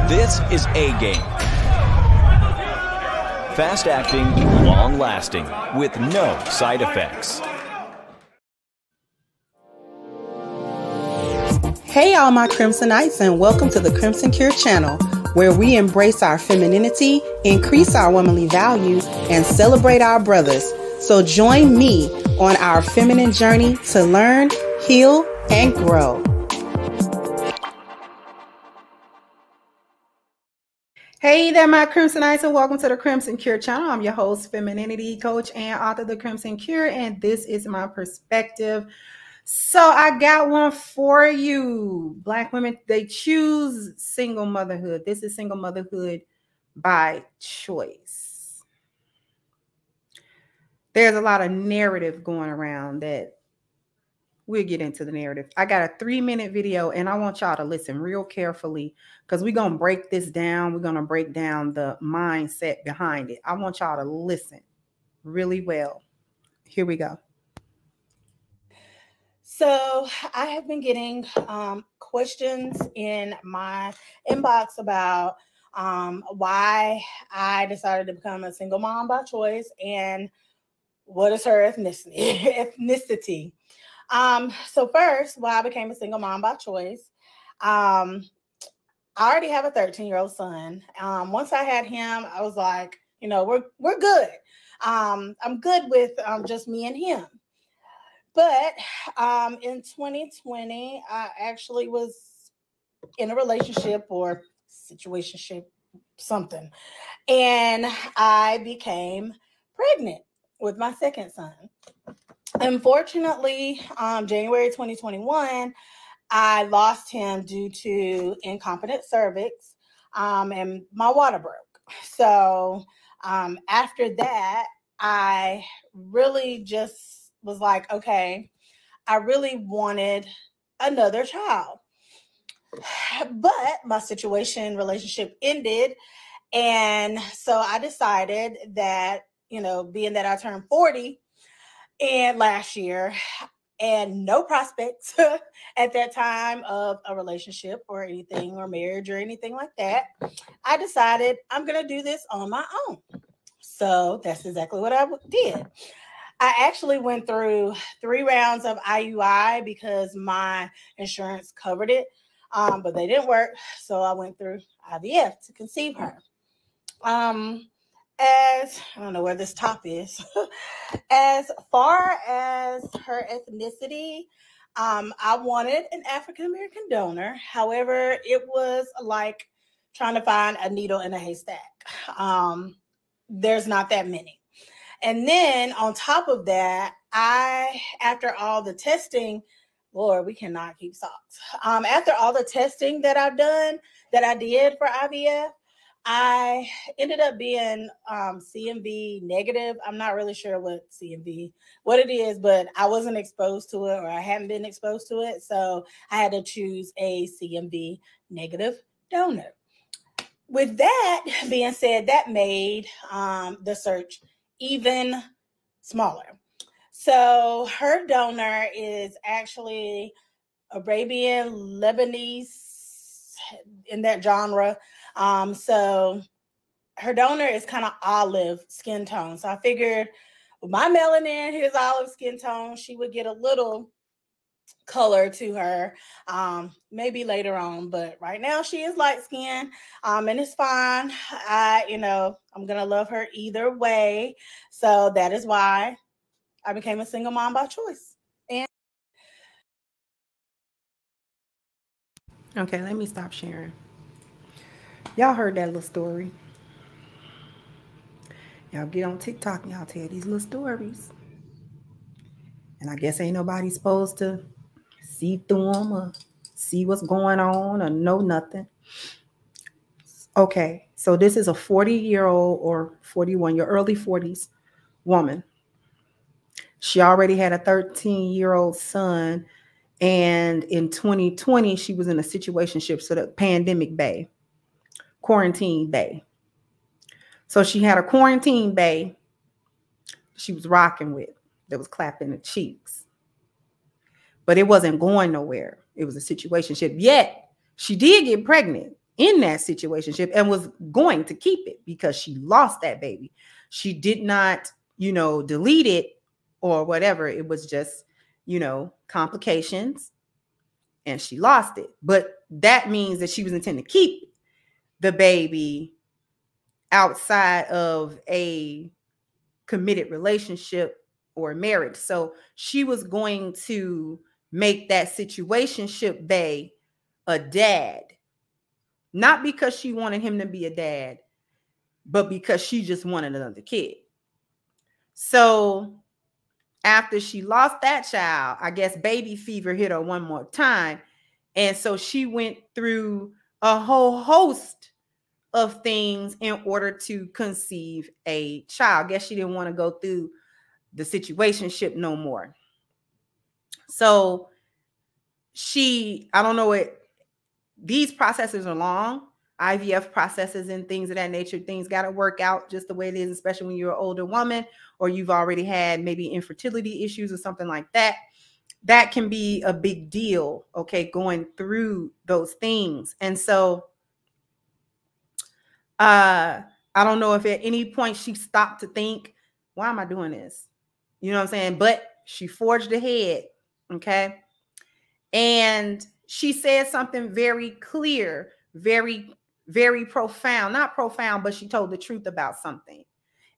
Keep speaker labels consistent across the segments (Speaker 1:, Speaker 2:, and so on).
Speaker 1: This is A-Game. Fast acting, long lasting, with no side effects.
Speaker 2: Hey all my Crimsonites, and welcome to the Crimson Cure channel, where we embrace our femininity, increase our womanly values, and celebrate our brothers. So join me on our feminine journey to learn, heal, and grow. Hey there, my Crimsonites, and welcome to the Crimson Cure channel. I'm your host, femininity coach and author of the Crimson Cure, and this is my perspective. So I got one for you. Black women, they choose single motherhood. This is single motherhood by choice. There's a lot of narrative going around that we'll get into the narrative. I got a 3-minute video and I want y'all to listen real carefully because we're going to break this down. We're going to break down the mindset behind it. I want y'all to listen really well. Here we go. So I have been getting questions in my inbox about why I decided to become a single mom by choice and what is her ethnicity. So first, why I became a single mom by choice. I already have a 13-year-old son. Once I had him, I was like, you know, we're good. I'm good with just me and him. But in 2020, I actually was in a relationship or situationship, something, and I became pregnant with my second son. Unfortunately, January 2021, I lost him due to incompetent cervix, and my water broke. So after that, I really just was like, okay, I really wanted another child. But my relationship ended. And so I decided that, you know, being that I turned 40 and last year and no prospects at that time of a relationship or anything or marriage or anything like that, I decided I'm going to do this on my own. So that's exactly what I did. I actually went through 3 rounds of IUI because my insurance covered it, but they didn't work. So I went through IVF to conceive her. As I don't know where this top is, as far as her ethnicity, I wanted an African-American donor. However, it was like trying to find a needle in a haystack. There's not that many. And then on top of that, after all the testing, Lord, we cannot keep socks. After all the testing that I did for IVF, I ended up being CMV negative. I'm not really sure what it is, but I wasn't exposed to it, or I hadn't been exposed to it. So I had to choose a CMV negative donor. With that being said, that made the search even smaller. So her donor is actually Arabian, Lebanese, in that genre. So her donor is kind of olive skin tone. So I figured with my melanin, his olive skin tone, she would get a little color to her maybe later on, but right now she is light skinned, and it's fine. I'm gonna love her either way. So that is why I became a single mom by choice. And okay, let me stop sharing. Y'all heard that little story. Y'all get on TikTok and y'all tell these little stories, and I guess ain't nobody supposed to see through them or see what's going on or know nothing. Okay, so this is a 40-year-old or 41, your early 40s woman. She already had a 13-year-old son, and in 2020, she was in a situationship, so the pandemic bae, quarantine bae. So she had a quarantine bae she was rocking with that was clapping the cheeks. But it wasn't going nowhere. It was a situationship. Yet she did get pregnant
Speaker 3: in that situationship and was going to keep it because she lost that baby. She did not, delete it or whatever. It was just, complications, and she lost it. But that means that she was intending to keep the baby outside of a committed relationship or marriage. So she was going to make that situationship bae a dad, not because she wanted him to be a dad, but because she just wanted another kid. So after she lost that child, I guess baby fever hit her one more time. And so she went through a whole host of things in order to conceive a child. I guess she didn't want to go through the situationship no more. So I don't know these processes are long. IVF processes and things of that nature, things got to work out just the way it is, especially when you're an older woman or you've already had maybe infertility issues or something like that. That can be a big deal, okay, going through those things. And so I don't know if at any point she stopped to think, why am I doing this? You know what I'm saying? But she forged ahead, okay? And she said something very clear, very, very profound. Not profound, but she told the truth about something.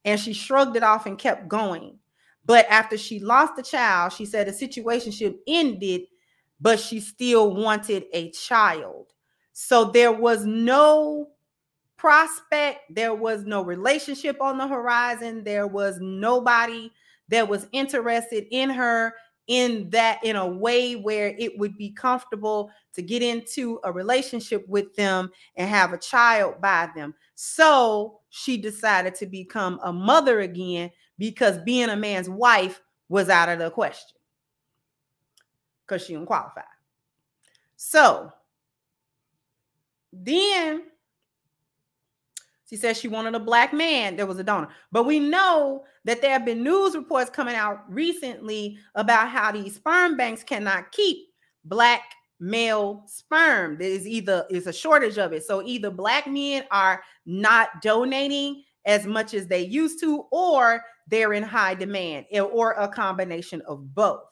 Speaker 3: And she shrugged it off and kept going. But after she lost the child, she said the situationship ended, but she still wanted a child. So there was no prospect, there was no relationship on the horizon, there was nobody that was interested in her in a way where it would be comfortable to get into a relationship with them and have a child by them. So she decided to become a mother again because being a man's wife was out of the question because she didn't qualify. So then she said she wanted a black man that was a donor. But we know that there have been news reports coming out recently about how these sperm banks cannot keep black male sperm. There is a shortage of it. So either black men are not donating as much as they used to, or they're in high demand, or a combination of both.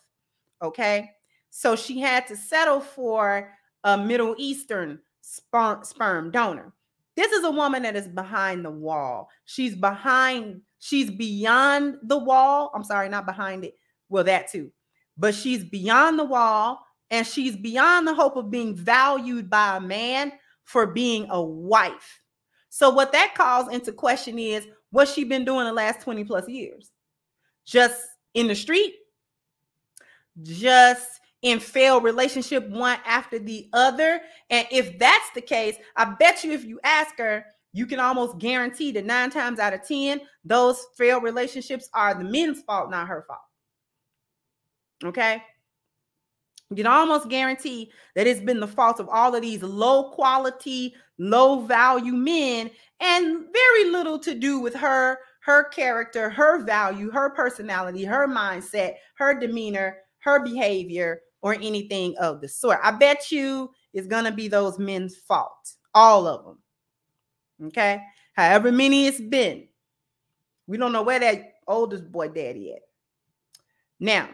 Speaker 3: Okay. So she had to settle for a Middle Eastern sperm donor. This is a woman that is behind the wall. She's beyond the wall. I'm sorry, not behind it. Well, that too. But she's beyond the wall, and she's beyond the hope of being valued by a man for being a wife. So what that calls into question is, what's she been doing the last 20 plus years? Just in the street? Just in failed relationship one after the other? And if that's the case, I bet you if you ask her, you can almost guarantee that 9 times out of 10, those failed relationships are the men's fault, not her fault. Okay? You can almost guarantee that it's been the fault of all of these low quality, low value men, and very little to do with her character, her value, her personality, her mindset, her demeanor, her behavior, or anything of the sort. I bet you it's going to be those men's fault. All of them. Okay? However many it's been. We don't know where that oldest boy daddy at. Now,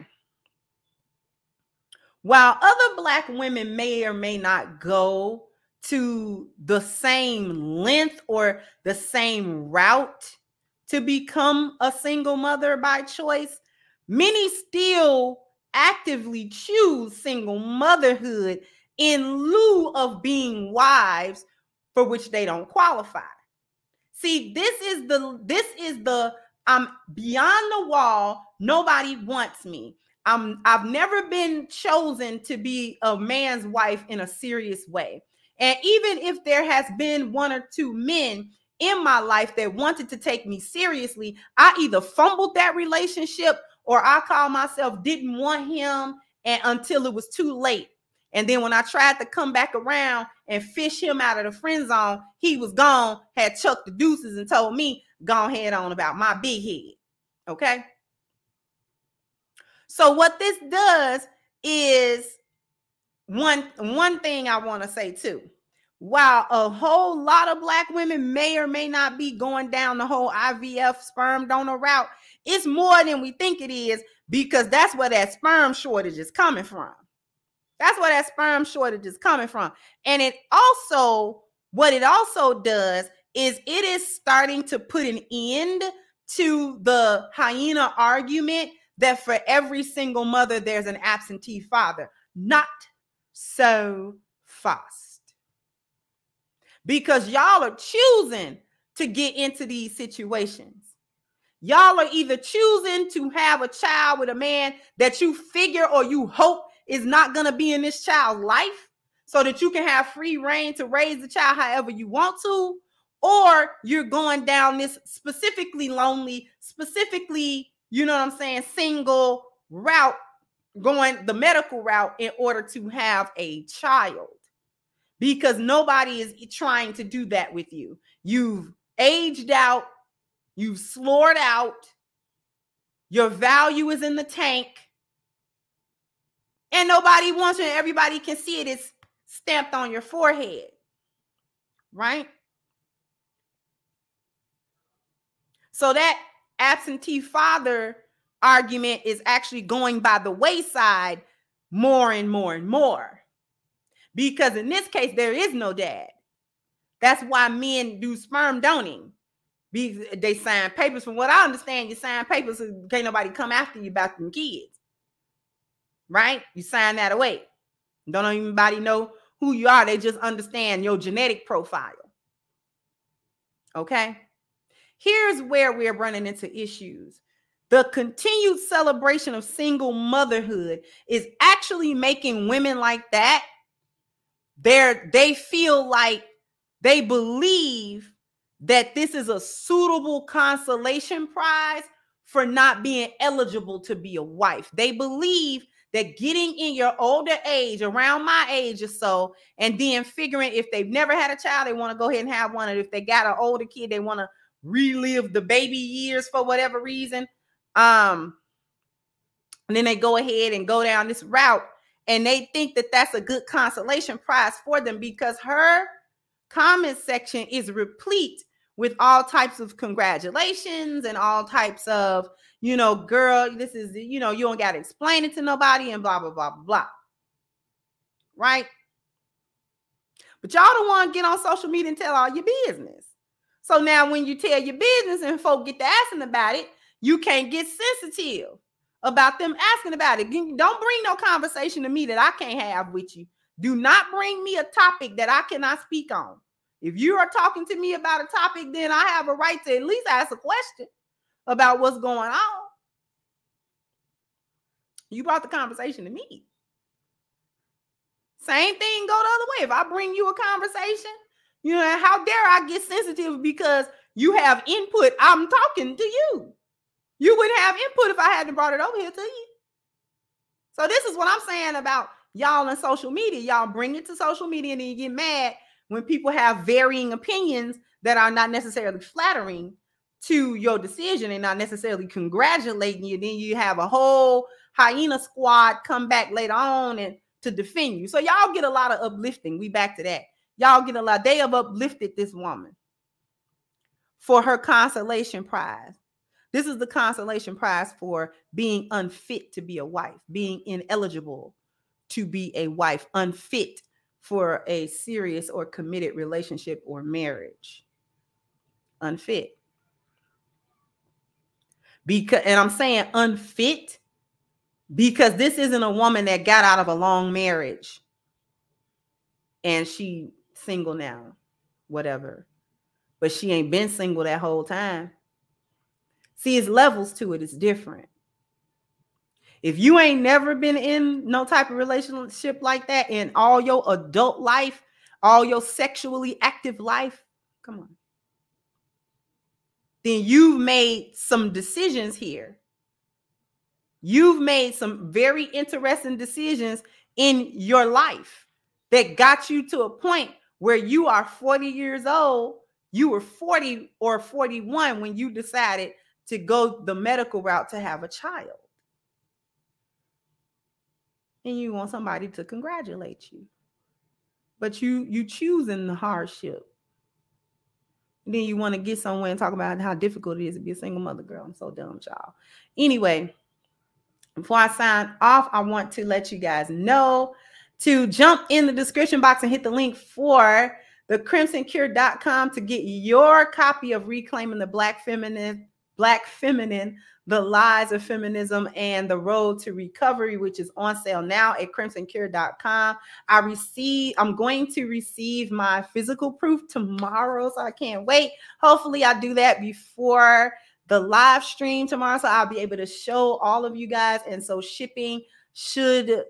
Speaker 3: while other black women may or may not go to the same length or the same route to become a single mother by choice, many still actively choose single motherhood in lieu of being wives for which they don't qualify. See, this is the I'm beyond the wall. Nobody wants me. I've never been chosen to be a man's wife in a serious way. And even if there has been 1 or 2 men in my life that wanted to take me seriously, I either fumbled that relationship or I call myself didn't want him and until it was too late. And then when I tried to come back around and fish him out of the friend zone, he was gone, had chucked the deuces and told me, go ahead on about my big head. Okay? So what this does is one thing I want to say too. while a whole lot of Black women may or may not be going down the whole IVF sperm donor route, it's more than we think it is, because that's where that sperm shortage is coming from. That's where that sperm shortage is coming from. And it also, what it also does is it is starting to put an end to the hyena argument that for every single mother, there's an absentee father. Not so fast. Because y'all are choosing to get into these situations. Y'all are either choosing to have a child with a man that you figure or you hope is not going to be in this child's life so that you can have free reign to raise the child however you want to, or you're going down this specifically lonely, specifically, you know what I'm saying, single route, going the medical route in order to have a child. Because nobody is trying to do that with you. You've aged out. You've slurred out. Your value is in the tank. And nobody wants you, and everybody can see it. It's stamped on your forehead. Right? So that absentee father argument is actually going by the wayside more and more and more. Because in this case, there is no dad. That's why men do sperm donating. They sign papers. From what I understand, you sign papers so can't nobody come after you about them kids. Right? You sign that away. Don't anybody know who you are. They just understand your genetic profile. Okay? Here's where we're running into issues. The continued celebration of single motherhood is actually making women like that, they feel like they believe that this is a suitable consolation prize for not being eligible to be a wife. They believe that getting in your older age, around my age or so, and then figuring if they've never had a child, they want to go ahead and have one. And if they got an older kid, they want to relive the baby years for whatever reason. And then they go ahead and go down this route. And they think that that's a good consolation prize for them, because her comment section is replete with all types of congratulations and all types of, you know, girl, this is, you know, you don't got to explain it to nobody and blah, blah, blah, blah, blah. Right? But y'all don't want to get on social media and tell all your business. So now when you tell your business and folk get to asking about it, you can't get sensitive about them asking about it. Don't bring no conversation to me that I can't have with you. Do not bring me a topic that I cannot speak on. If you are talking to me about a topic, then I have a right to at least ask a question about what's going on. You brought the conversation to me. Same thing go the other way. If I bring you a conversation, you know, how dare I get sensitive because you have input? I'm talking to you. You wouldn't have input if I hadn't brought it over here to you. So this is what I'm saying about y'all and social media. Y'all bring it to social media and then you get mad when people have varying opinions that are not necessarily flattering to your decision and not necessarily congratulating you. Then you have a whole hyena squad come back later on and to defend you. So y'all get a lot of uplifting. We back to that. Y'all get a lot. They have uplifted this woman for her consolation prize. This is the consolation prize for being unfit to be a wife, being ineligible to be a wife, unfit for a serious or committed relationship or marriage. Unfit. And I'm saying unfit because this isn't a woman that got out of a long marriage and she single now, whatever. But she ain't been single that whole time. See, it's levels to it. It's different. If you ain't never been in no type of relationship like that in all your adult life, all your sexually active life, come on. Then you've made some decisions here. You've made some very interesting decisions in your life that got you to a point where you are 40 years old. You were 40 or 41 when you decided to go the medical route to have a child. And you want somebody to congratulate you. but you choosing the hardship. And then you want to get somewhere and talk about how difficult it is to be a single mother, girl. I'm so dumb, y'all. Anyway, before I sign off, I want to let you guys know to jump in the description box and hit the link for the crimsoncure.com to get your copy of Reclaiming the Black Feminine, The Lies of Feminism and the Road to Recovery, which is on sale now at crimsoncure.com. I'm going to receive my physical proof tomorrow, so I can't wait. Hopefully I do that before the live stream tomorrow, so I'll be able to show all of you guys. And so shipping should,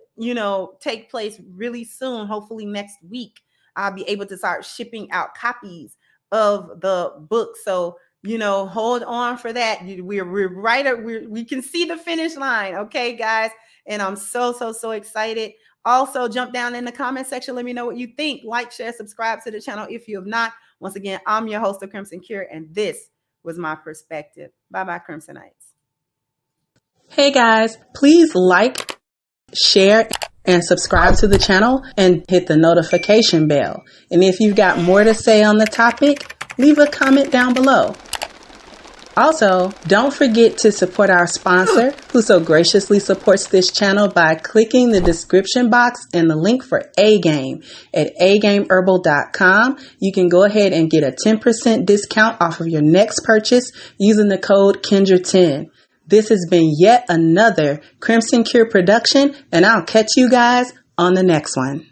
Speaker 3: take place really soon. Hopefully next week, I'll be able to start shipping out copies of the book. So, hold on for that. We're right at, we can see the finish line. Okay, guys. And I'm so excited. Also, jump down in the comment section. Let me know what you think. Like, share, subscribe to the channel if you have not. Once again, I'm your host of Crimson Cure, and this was my perspective. Bye-bye, Crimsonites.
Speaker 4: Hey guys, please like, share, and subscribe to the channel and hit the notification bell. And if you've got more to say on the topic, leave a comment down below. Also, don't forget to support our sponsor who so graciously supports this channel by clicking the description box and the link for A-Game at agameherbal.com. You can go ahead and get a 10% discount off of your next purchase using the code Kendra10. This has been yet another Crimson Cure production, and I'll catch you guys on the next one.